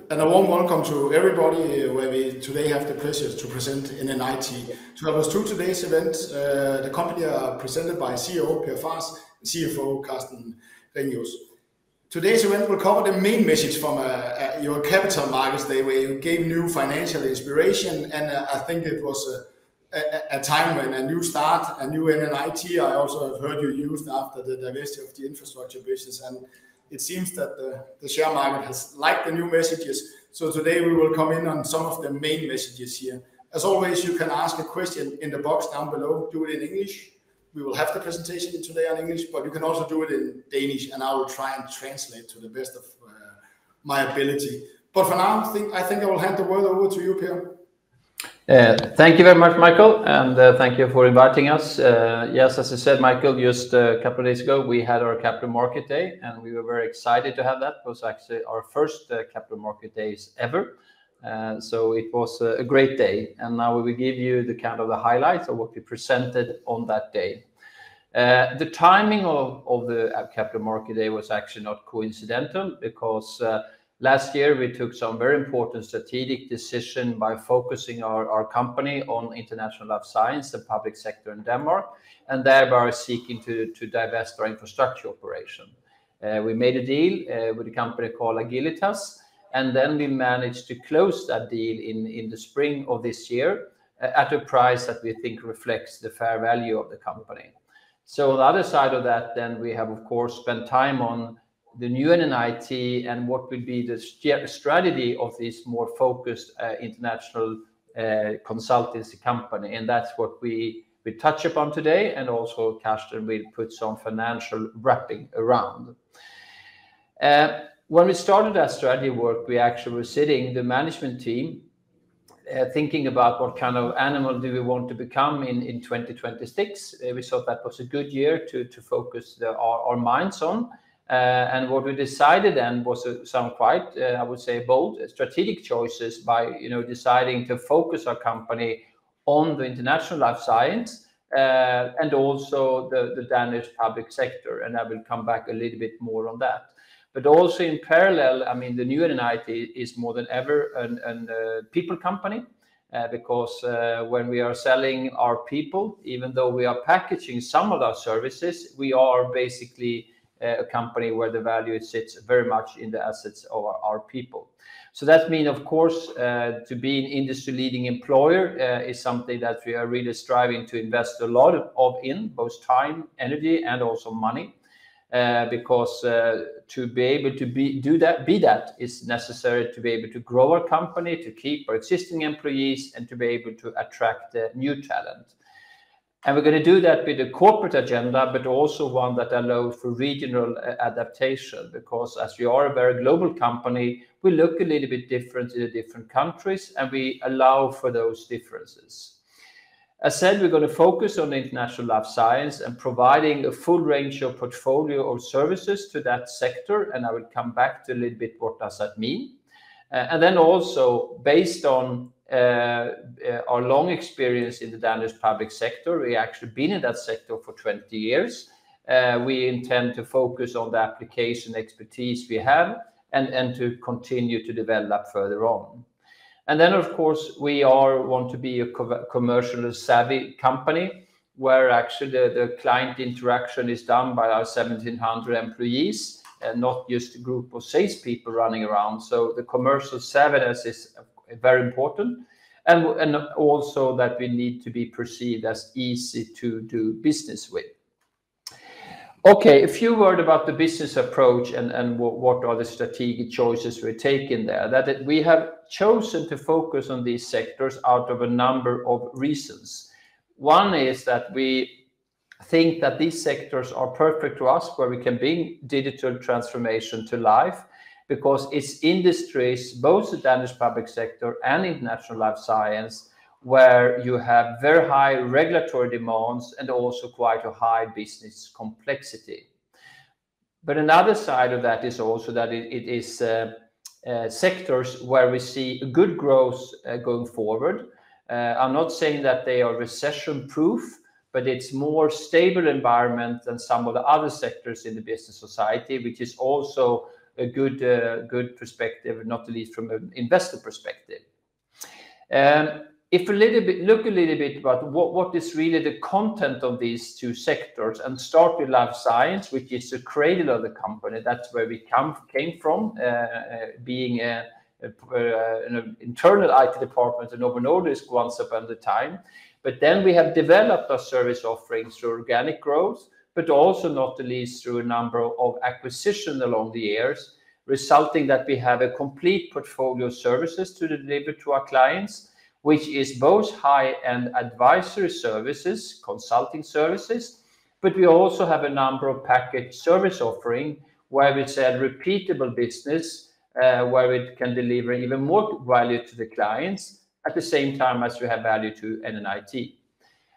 And a warm welcome to everybody where we today have the pleasure to present NNIT. To help us through today's event, the company are presented by CEO Per Fars and CFO Carsten Ringius. Today's event will cover the main message from your Capital Markets Day, where you gave new financial inspiration, and I think it was a time when a new start, a new NNIT, I also have heard you used after the divestiture of the infrastructure business, and it seems that the share market has liked the new messages. So today we will come in on some of the main messages here. As always, you can ask a question in the box down below. Do it in English. We will have the presentation today on English, but you can also do it in Danish, and I will try and translate to the best of my ability. But for now, I think I will hand the word over to you, Per. Thank you very much, Michael, and thank you for inviting us. Yes, as I said, Michael, just a couple of days ago, we had our Capital Market Day, and we were very excited to have that. It was actually our first Capital Market Days ever. So it was a great day, and now we will give you the kind of the highlights of what we presented on that day. The timing of the Capital Market Day was actually not coincidental, because last year we took some very important strategic decision by focusing our company on international life science and public sector in Denmark, and thereby seeking to divest our infrastructure operation. We made a deal with a company called Agilitas, and then we managed to close that deal in the spring of this year at a price that we think reflects the fair value of the company. So on the other side of that, then we have, of course, spent time on the new NNIT and what will be the strategy of this more focused international consultancy company. And that's what we touch upon today, and also Carsten will put some financial wrapping around. When we started that strategy work, we actually were sitting, the management team, thinking about what kind of animal do we want to become in 2026. We thought that was a good year to focus our minds on. And what we decided then was some quite, I would say, bold strategic choices by, deciding to focus our company on the international life science and also the Danish public sector. And I will come back a little bit more on that. But also in parallel, I mean, the new NNIT is more than ever a people company, because when we are selling our people, even though we are packaging some of our services, we are basically a company where the value sits very much in the assets of our people. So that means, of course, to be an industry-leading employer is something that we are really striving to invest a lot in, both time, energy, and also money, because to be able to be that is necessary to be able to grow our company, to keep our existing employees, and to be able to attract new talent. And we're going to do that with a corporate agenda, but also one that allows for regional adaptation, because as we are a very global company, we look a little bit different in the different countries, and we allow for those differences. As said, we're going to focus on international life science and providing a full range of portfolio of services to that sector, and I will come back to a little bit what does that mean. And then also, based on our long experience in the Danish public sector, we actually been in that sector for 20 years. We intend to focus on the application expertise we have and to continue to develop further on. And then, of course, we want to be a commercially savvy company, where actually the client interaction is done by our 1,700 employees, and not just a group of salespeople running around. So the commercial savviness is very important, and also that we need to be perceived as easy to do business with. Okay, a few words about the business approach and what are the strategic choices we're taking there. That we have chosen to focus on these sectors out of a number of reasons. One is that we think that these sectors are perfect to us, where we can bring digital transformation to life, because it's industries, both the Danish public sector and international life science, where you have very high regulatory demands and also quite a high business complexity. But another side of that is also that it is sectors where we see good growth going forward. I'm not saying that they are recession-proof, but it's more stable environment than some of the other sectors in the business society, which is also a good perspective, not the least from an investor perspective. If look a little bit about what is really the content of these two sectors, and start with life science, which is the cradle of the company. That's where we came from, being an internal IT department in Novo Nordisk once upon a time. But then we have developed our service offerings through organic growth, but also not the least through a number of acquisitions along the years, resulting that we have a complete portfolio of services to deliver to our clients, which is both high-end advisory services, consulting services, but we also have a number of packaged service offering where we sell repeatable business, where we can deliver even more value to the clients at the same time as we have value to NNIT.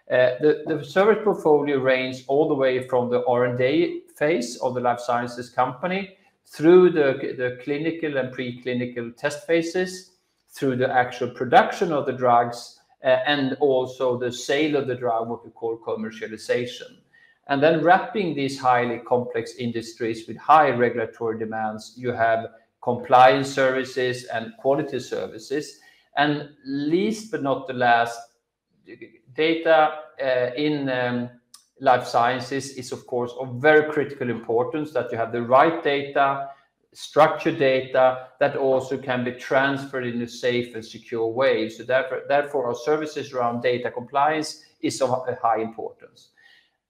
The service portfolio ranges all the way from the R&D phase of the life sciences company through the clinical and preclinical test phases, through the actual production of the drugs, and also the sale of the drug, what we call commercialization. And then wrapping these highly complex industries with high regulatory demands, you have compliance services and quality services. And least but not the last, data in life sciences is, of course, of very critical importance, that you have the right data, structured data that also can be transferred in a safe and secure way. So therefore our services around data compliance is of a high importance.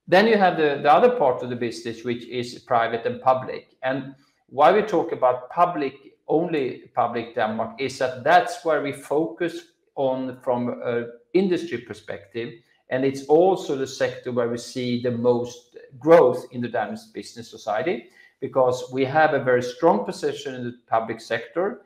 Then you have the other part of the business, which is private and public. And why we talk about only public Denmark is that that's where we focus on from an industry perspective. And it's also the sector where we see the most growth in the Danish business society, because we have a very strong position in the public sector.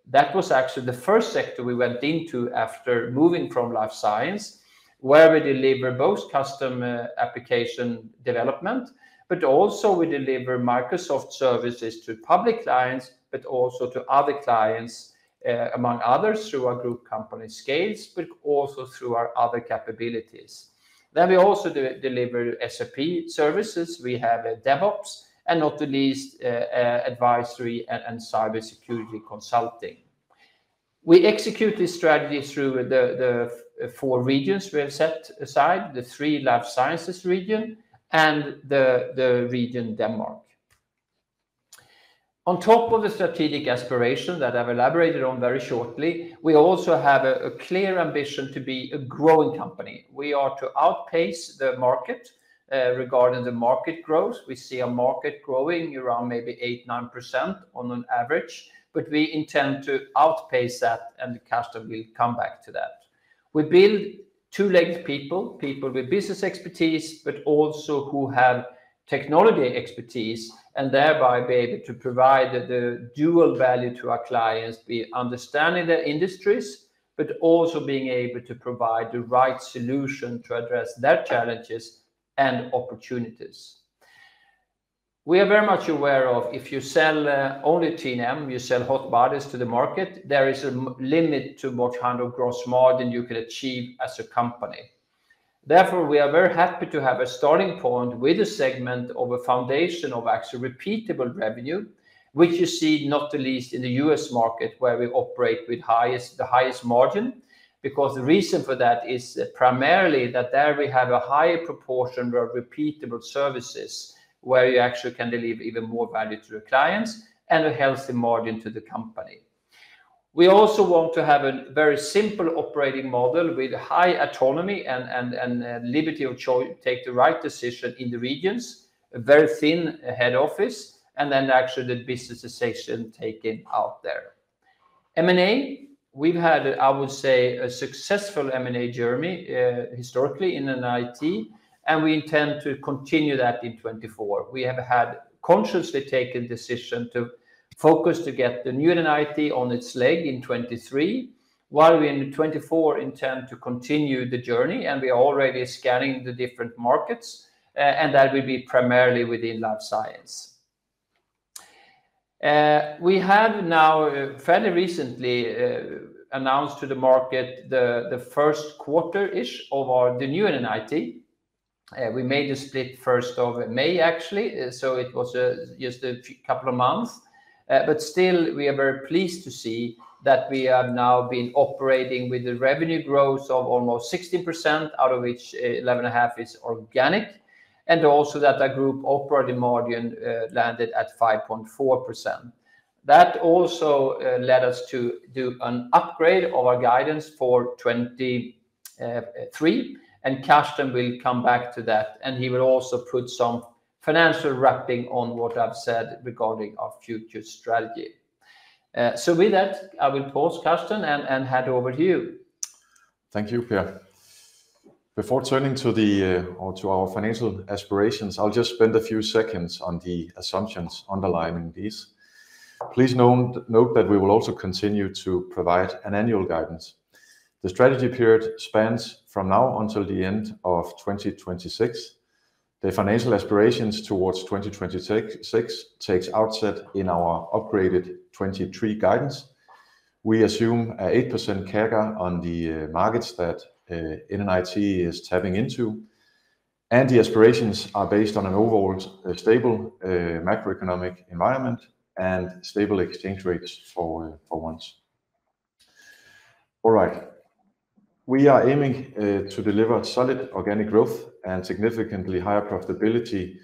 That was actually the first sector we went into after moving from life science, where we deliver both custom application development, but also we deliver Microsoft services to public clients, but also to other clients, among others through our group company Scales, but also through our other capabilities. Then we also deliver SAP services. We have DevOps, and not the least advisory and cybersecurity consulting. We execute this strategy through the 4 regions we have set aside, the 3 life sciences region and the region Denmark. On top of the strategic aspiration that I've elaborated on very shortly, we also have a clear ambition to be a growing company. We are to outpace the market. Regarding the market growth, we see a market growing around maybe 8-9% on an average, but we intend to outpace that, and the customer will come back to that. We build 2-legged people with business expertise, but also who have technology expertise, and thereby be able to provide the dual value to our clients, be understanding their industries, but also being able to provide the right solution to address their challenges and opportunities. We are very much aware of, if you sell only T&M, you sell hot bodies to the market, there is a limit to what kind of gross margin you can achieve as a company. Therefore, we are very happy to have a starting point with a segment of a foundation of actually repeatable revenue, which you see not the least in the US market, where we operate with the highest margin. Because the reason for that is primarily that there we have a higher proportion of repeatable services, where you actually can deliver even more value to the clients and a healthy margin to the company. We also want to have a very simple operating model with high autonomy and liberty of choice, take the right decision in the regions, a very thin head office, and then actually the business decision taken out there. M&A. We've had, I would say, a successful M&A journey historically in NNIT, and we intend to continue that in 2024. We have had consciously taken decision to focus to get the new NNIT on its leg in 2023, while we in 2024 intend to continue the journey, and we are already scanning the different markets, and that will be primarily within life science. We have now fairly recently announced to the market the first quarter-ish of the new NNIT. We made the split 1st of May actually, so it was just a couple of months. But still, we are very pleased to see that we have now been operating with the revenue growth of almost 16%, out of which 11.5% is organic, and also that our group operating margin landed at 5.4%. That also led us to do an upgrade of our guidance for 23, and Carsten will come back to that, and he will also put some financial wrapping on what I've said regarding our future strategy. So with that, I will pause, Carsten, and hand over to you. Thank you, Per. Before turning to to our financial aspirations, I'll just spend a few seconds on the assumptions underlying these. Please note that we will also continue to provide an annual guidance. The strategy period spans from now until the end of 2026. The financial aspirations towards 2026 takes outset in our upgraded 23 guidance. We assume a 8% CAGR on the markets that NNIT is tapping into, and the aspirations are based on an overall stable macroeconomic environment and stable exchange rates for once. All right. We are aiming to deliver solid organic growth and significantly higher profitability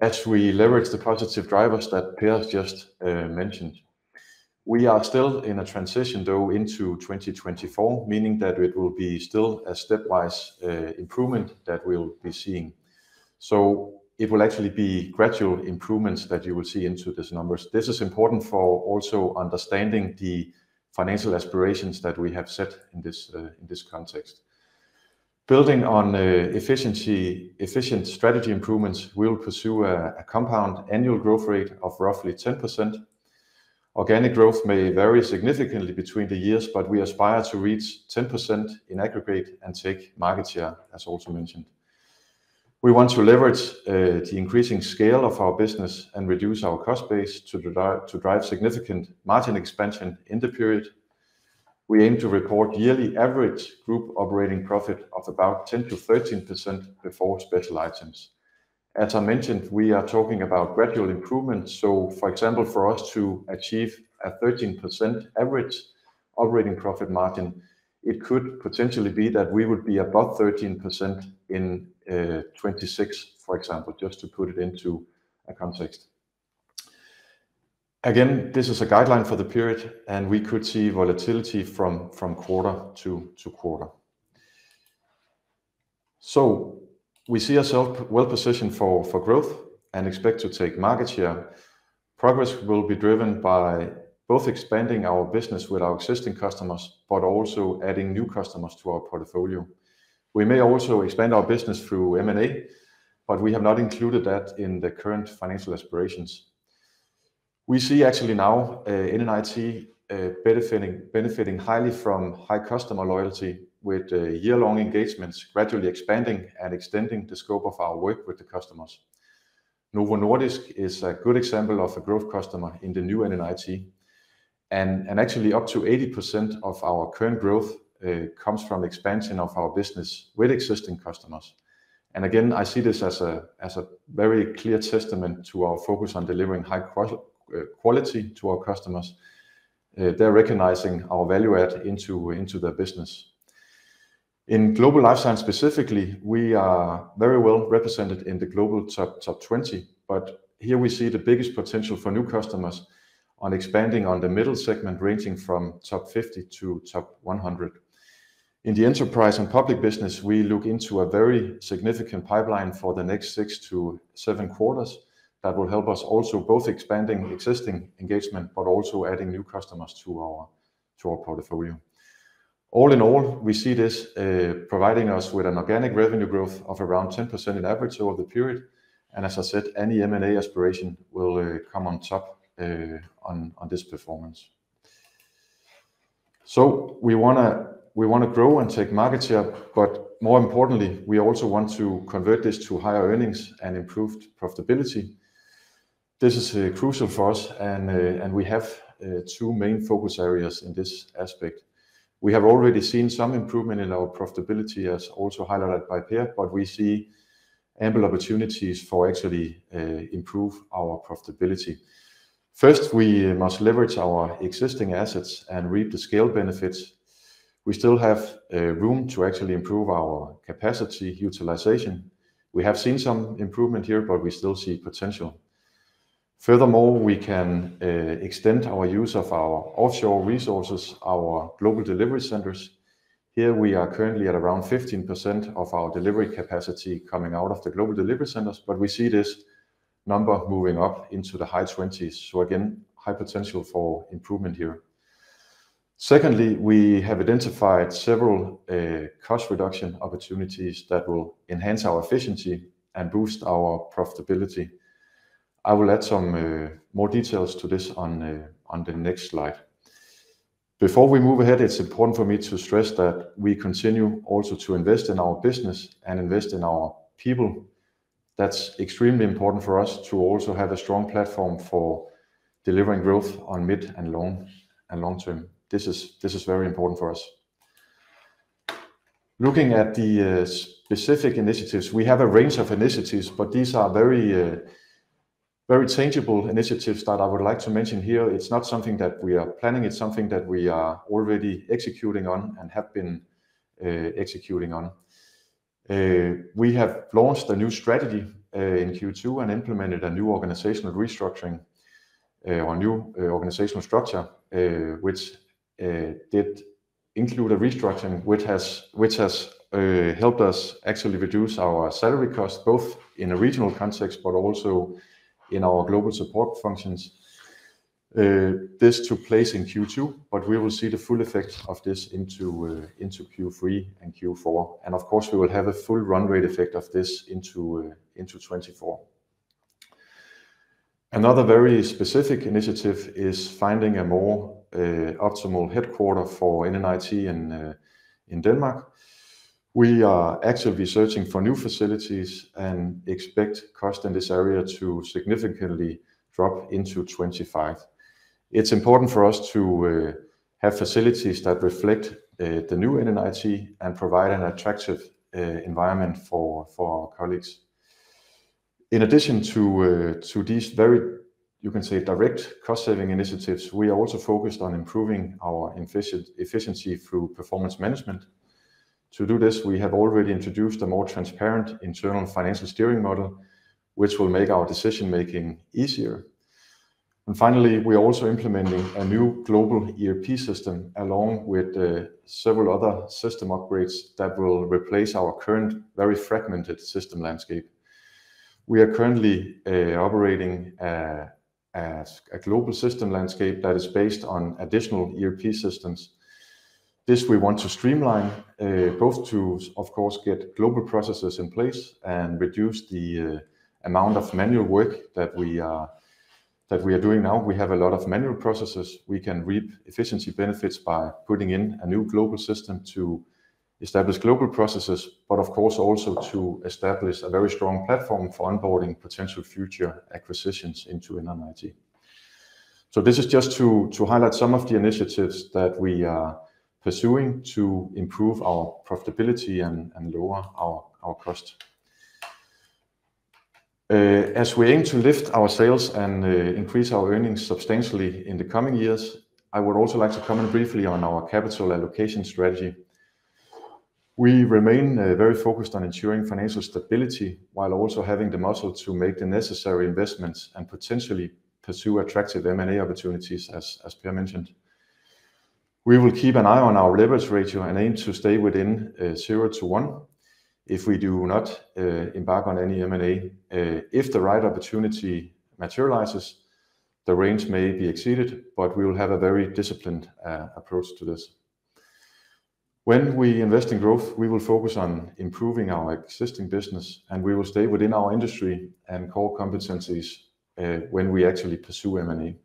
as we leverage the positive drivers that Per just mentioned. We are still in a transition though into 2024, meaning that it will be still a stepwise improvement that we'll be seeing. So it will actually be gradual improvements that you will see into these numbers. This is important for also understanding the financial aspirations that we have set in this context. Building on efficient strategy improvements, we will pursue a compound annual growth rate of roughly 10%. Organic growth may vary significantly between the years, but we aspire to reach 10% in aggregate and take market share, as also mentioned. We want to leverage the increasing scale of our business and reduce our cost base to drive significant margin expansion in the period. We aim to report yearly average group operating profit of about 10 to 13% before special items. As I mentioned, we are talking about gradual improvement. So, for example, for us to achieve a 13% average operating profit margin, it could potentially be that we would be above 13% in 26, for example, just to put it into a context. Again, this is a guideline for the period, and we could see volatility from quarter to quarter. So we see ourselves well positioned for growth and expect to take market share. Progress will be driven by both expanding our business with our existing customers, but also adding new customers to our portfolio. We may also expand our business through M&A, but we have not included that in the current financial aspirations. We see actually now NNIT benefiting highly from high customer loyalty with year-long engagements, gradually expanding and extending the scope of our work with the customers. Novo Nordisk is a good example of a growth customer in the new NNIT, and actually up to 80% of our current growth comes from expansion of our business with existing customers. And again, I see this as a very clear testament to our focus on delivering high quality to our customers. They're recognizing our value add into their business. In global life science specifically, we are very well represented in the global top 20, but here we see the biggest potential for new customers on expanding on the middle segment, ranging from top 50 to top 100. In the enterprise and public business, we look into a very significant pipeline for the next 6 to 7 quarters that will help us also both expanding existing engagement, but also adding new customers to our portfolio. All in all, we see this providing us with an organic revenue growth of around 10% in average over the period. And as I said, any M&A aspiration will come on top on this performance. So we want to grow and take market share, but more importantly, we also want to convert this to higher earnings and improved profitability. This is crucial for us, and we have 2 main focus areas in this aspect. We have already seen some improvement in our profitability, as also highlighted by Per, but we see ample opportunities for actually improve our profitability. First, we must leverage our existing assets and reap the scale benefits. We still have room to actually improve our capacity utilization. We have seen some improvement here, but we still see potential. Furthermore, we can extend our use of our offshore resources, our global delivery centers. Here we are currently at around 15% of our delivery capacity coming out of the global delivery centers, but we see this number moving up into the high 20s. So again, high potential for improvement here. Secondly, we have identified several cost reduction opportunities that will enhance our efficiency and boost our profitability. I will add some more details to this on the next slide. Before we move ahead, it's important for me to stress that we continue also to invest in our business and invest in our people. That's extremely important for us to also have a strong platform for delivering growth on mid and long term. This is very important for us. Looking at the specific initiatives, we have a range of initiatives, but these are very tangible initiatives that I would like to mention here. It's not something that we are planning, it's something that we are already executing on and have been executing on. We have launched a new strategy in Q2 and implemented a new organizational restructuring or new organizational structure, which did include a restructuring which has helped us actually reduce our salary costs, both in a regional context but also in our global support functions. This took place in Q2, but we will see the full effect of this into Q3 and Q4, and of course we will have a full run rate effect of this into 24. Another very specific initiative is finding a more optimal headquarter for NNIT in Denmark. We are actively searching for new facilities and expect cost in this area to significantly drop into 25. It's important for us to have facilities that reflect the new NNIT and provide an attractive environment for our colleagues. In addition to these very, you can say, direct cost-saving initiatives, we are also focused on improving our efficiency through performance management. To do this, we have already introduced a more transparent internal financial steering model, which will make our decision-making easier. And finally, we are also implementing a new global ERP system along with several other system upgrades that will replace our current very fragmented system landscape. We are currently operating a global system landscape that is based on additional ERP systems. This we want to streamline, both to, of course, get global processes in place and reduce the amount of manual work that we are doing now. We have a lot of manual processes. We can reap efficiency benefits by putting in a new global system to establish global processes, but of course also to establish a very strong platform for onboarding potential future acquisitions into NNIT. So this is just to highlight some of the initiatives that we are pursuing to improve our profitability and lower our cost. As we aim to lift our sales and increase our earnings substantially in the coming years, I would also like to comment briefly on our capital allocation strategy. We remain very focused on ensuring financial stability while also having the muscle to make the necessary investments and potentially pursue attractive M&A opportunities, as Per mentioned. We will keep an eye on our leverage ratio and aim to stay within 0 to 1 if we do not embark on any M&A. If the right opportunity materializes, the range may be exceeded, but we will have a very disciplined approach to this. When we invest in growth, we will focus on improving our existing business, and we will stay within our industry and core competencies when we actually pursue M&A.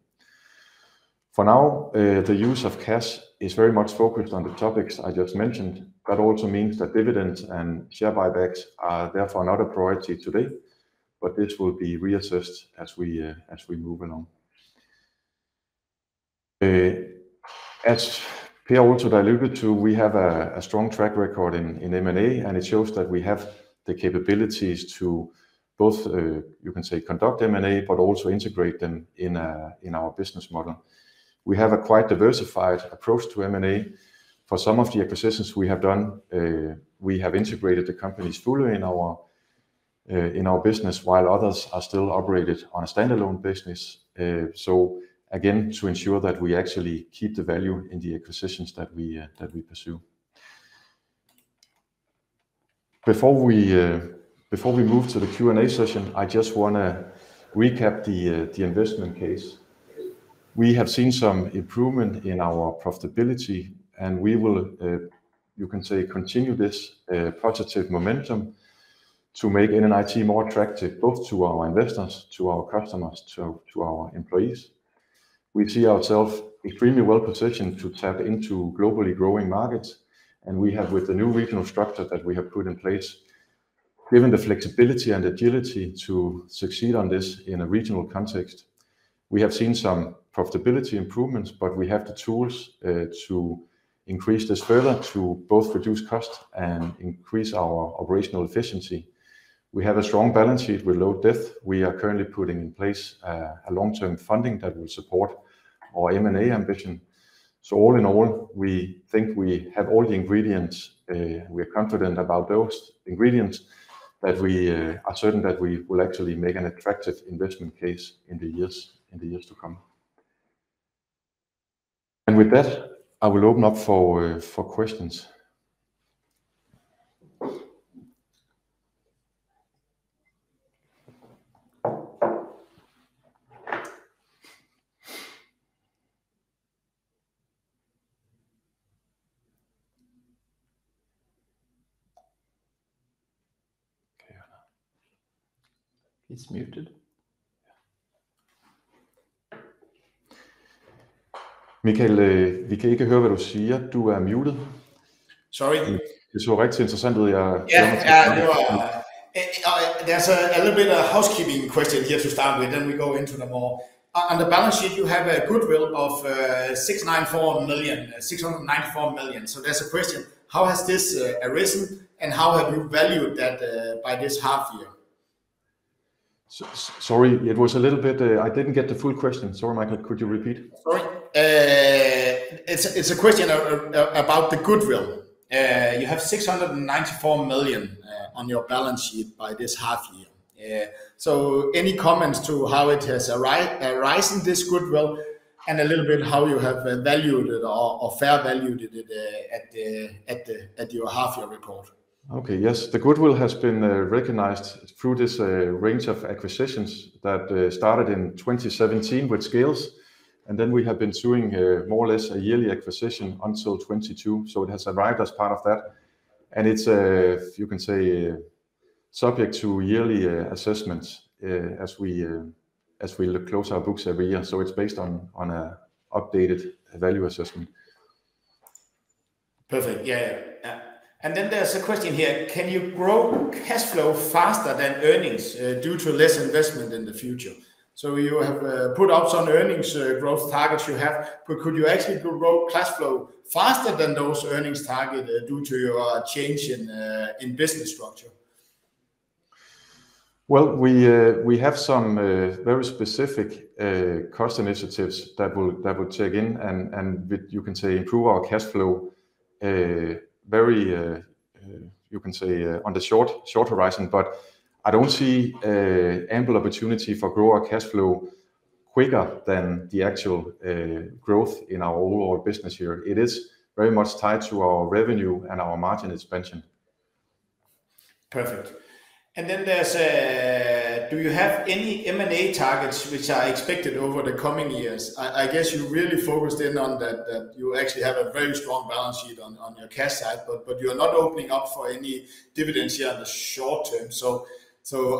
For now, the use of cash is very much focused on the topics I just mentioned. That also means that dividends and share buybacks are therefore not a priority today, but this will be reassessed as we move along. As Per also alluded to, we have a strong track record in M&A, and it shows that we have the capabilities to both, you can say, conduct M&A, but also integrate them in our business model. We have a quite diversified approach to M&A. For some of the acquisitions we have done, we have integrated the companies fully in our business, while others are still operated on a standalone business. So again, to ensure that we actually keep the value in the acquisitions that we pursue. Before we move to the Q&A session, I just want to recap the investment case. We have seen some improvement in our profitability, and we will, you can say, continue this positive momentum to make NNIT more attractive, both to our investors, to our customers, to our employees. We see ourselves extremely well positioned to tap into globally growing markets, and we have, with the new regional structure that we have put in place, given the flexibility and agility to succeed on this in a regional context. We have seen some profitability improvements, but we have the tools to increase this further, to both reduce cost and increase our operational efficiency. We have a strong balance sheet with low debt. We are currently putting in place a long-term funding that will support our M&A ambition. So all in all, we think we have all the ingredients. We are confident about those ingredients, that we are certain that we will actually make an attractive investment case in the years to come. And with that, I will open up for questions. It's muted. Michael, vi kan ikke høre, hvad du siger. Du er muted. Sorry. Det så rigtig interessant ud. There's a little bit of housekeeping question here to start with, then we go into them more. On the balance sheet, you have a goodwill of 694 million. So there's a question: how has this arisen, and how have you valued that by this half year? Sorry, it was a little bit. I didn't get the full question. Sorry, Michael. Could you repeat? Sorry. It's a question about the goodwill. You have 694 million on your balance sheet by this half year. So any comments to how it has arisen, this goodwill, and a little bit how you have valued it or fair valued it at your half year report? Okay, yes, the goodwill has been recognized through this range of acquisitions that started in 2017 with Scales, and then we have been doing more or less a yearly acquisition until 22. So it has arrived as part of that, and it's you can say subject to yearly assessments as we close our books every year. So it's based on a updated value assessment. Perfect. Yeah. And then there's a question here: can you grow cash flow faster than earnings due to less investment in the future? So you have put up some earnings growth targets you have, but could you actually grow cash flow faster than those earnings target due to your change in business structure? Well, we have some very specific cost initiatives that will check in and you can say improve our cash flow very you can say on the short horizon, but I don't see ample opportunity for grow our cash flow quicker than the actual growth in our overall business here. It is very much tied to our revenue and our margin expansion. Perfect. And then there's do you have any M&A targets which are expected over the coming years? I guess you really focused in on that you actually have a very strong balance sheet on your cash side, but you're not opening up for any dividends here in the short term. So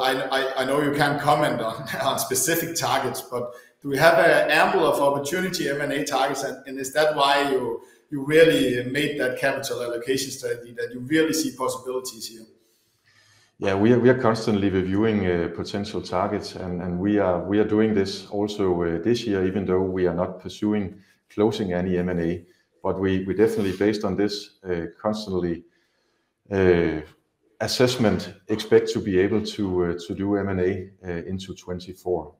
I know you can't comment on specific targets, but do we have an ample of opportunity M&A targets, and is that why you really made that capital allocation strategy, that you really see possibilities here? Yeah, we are constantly reviewing potential targets, and we are doing this also this year, even though we are not pursuing closing any M&A. But we definitely, based on this, constantly assessment expect to be able to do M&A into 24.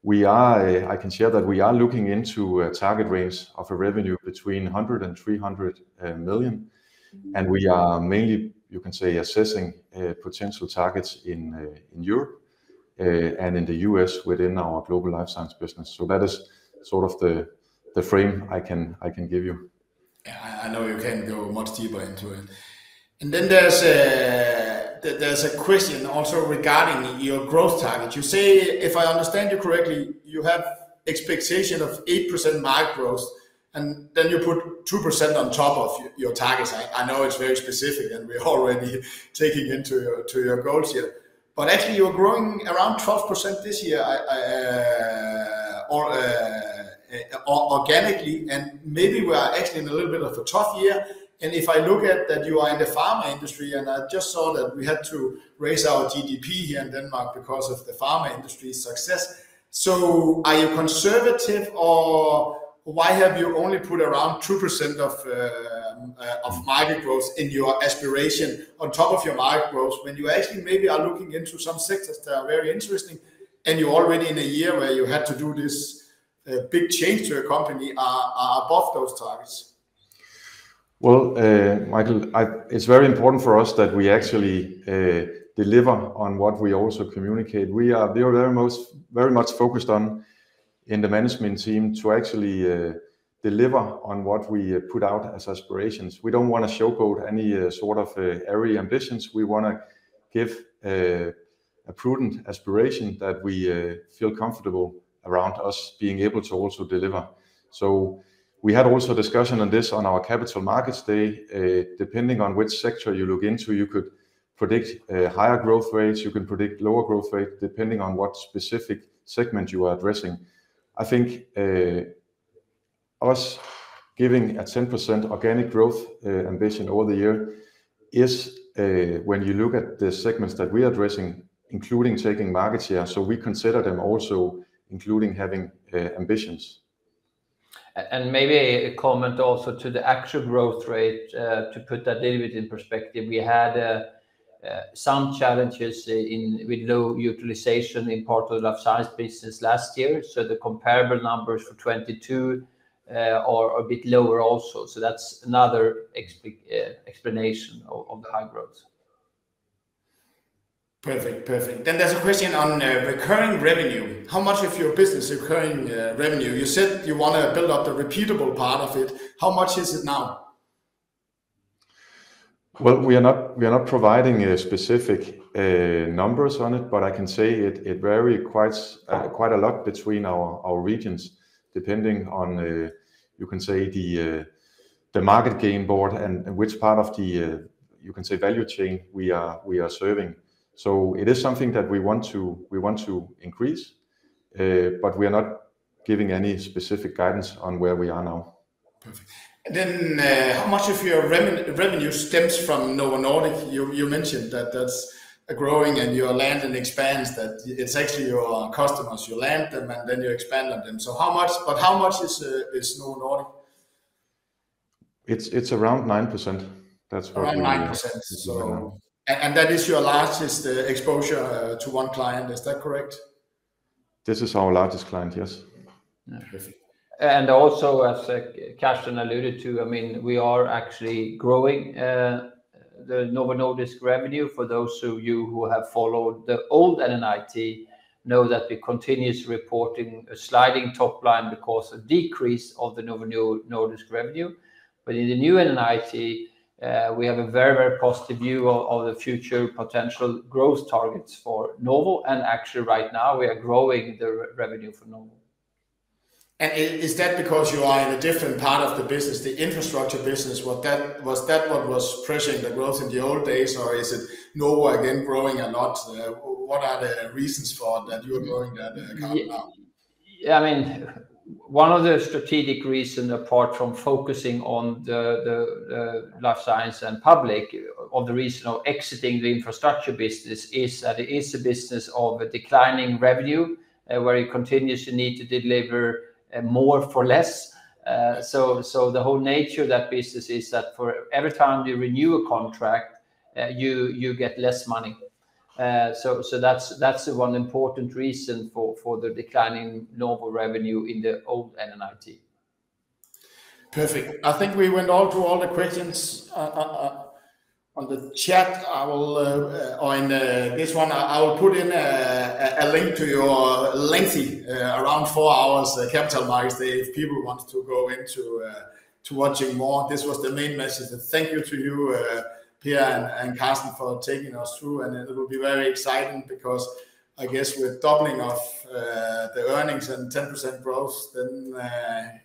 We are, I can share that we are looking into a target range of a revenue between 100 and 300 million, and we are mainly, you can say, assessing potential targets in Europe and in the US within our global life science business. So that is sort of the frame I can give you. I know you can go much deeper into it. And then there's a question also regarding your growth target. You say, if I understand you correctly, you have expectation of 8% market growth, and then you put 2% on top of your targets. I know it's very specific, and we're already taking into your goals here. But actually, you're growing around 12% this year, organically, and maybe we are actually in a little bit of a tough year. And if I look at that, you are in the pharma industry, and I just saw that we had to raise our GDP here in Denmark because of the pharma industry's success. So are you conservative, or why have you only put around 2% of market growth in your aspiration on top of your market growth, when you actually maybe are looking into some sectors that are very interesting, and you're already in a year where you had to do this big change to your company, are above those targets? Well, Michael, it's very important for us that we actually deliver on what we also communicate. We are very much focused on in the management team to actually deliver on what we put out as aspirations. We don't want to showboat any sort of airy ambitions. We want to give a prudent aspiration that we feel comfortable around us being able to also deliver. So we had also a discussion on this on our Capital Markets Day. Depending on which sector you look into, you could predict higher growth rates, you can predict lower growth rate, depending on what specific segment you are addressing. I think us giving a 10% organic growth ambition over the year is, when you look at the segments that we are addressing, including taking market share, so we consider them also including having ambitions. And maybe a comment also to the actual growth rate, to put that a little bit in perspective. We had some challenges with low utilization in part of the life science business last year. So the comparable numbers for 22 are a bit lower also. So that's another explanation of the high growth. Perfect. Then there's a question on recurring revenue. How much of your business is recurring revenue? You said you want to build up the repeatable part of it. How much is it now? Well, we are not providing specific numbers on it, but I can say it varies quite a lot between our regions, depending on you can say the market game board and which part of the you can say value chain we are serving. So it is something that we want to increase, but we are not giving any specific guidance on where we are now. Perfect. And then how much of your revenue stems from Novo Nordisk? You mentioned that that's growing, and your land and expands, that it's actually your customers. You land them and then you expand on them. So how much is Novo Nordisk? It's around 9%. That's what around 9%. So. And that is your largest exposure to one client, is that correct? This is our largest client, yes. Yeah. Perfect. And also, as Carsten alluded to, I mean, we are actually growing the Novo Nordisk revenue. For those of you who have followed the old NNIT, know that we continuously reporting a sliding top line because of decrease of the Novo Nordisk revenue. But in the new NNIT, we have a very, very positive view of the future potential growth targets for Novo, and actually right now we are growing the revenue for Novo. And is that because you are in a different part of the business, the infrastructure business? Was that what was pressuring the growth in the old days, or is it Novo again growing a lot? What are the reasons for that you are growing that account now? Yeah, I mean, one of the strategic reasons, apart from focusing on the life science and public, of the reason of exiting the infrastructure business, is that it is a business of a declining revenue, where you continuously need to deliver more for less. So the whole nature of that business is that for every time you renew a contract, you get less money. So that's one important reason for the declining normal revenue in the old NNIT. Perfect. I think we went through all the questions on the chat. I will, or in this one, I will put in a link to your lengthy, around 4 hours Capital Markets Day if people want to go into to watching more. This was the main message. And thank you to you, Per and Carsten, for taking us through. And it will be very exciting because I guess with doubling of the earnings and 10% growth, then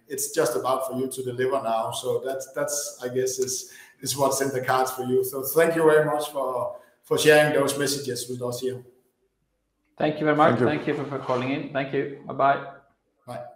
it's just about for you to deliver now. So that's I guess is what's in the cards for you. So thank you very much for sharing those messages with us here. Thank you very much. Thank you for calling in. Thank you. Bye-bye. Bye.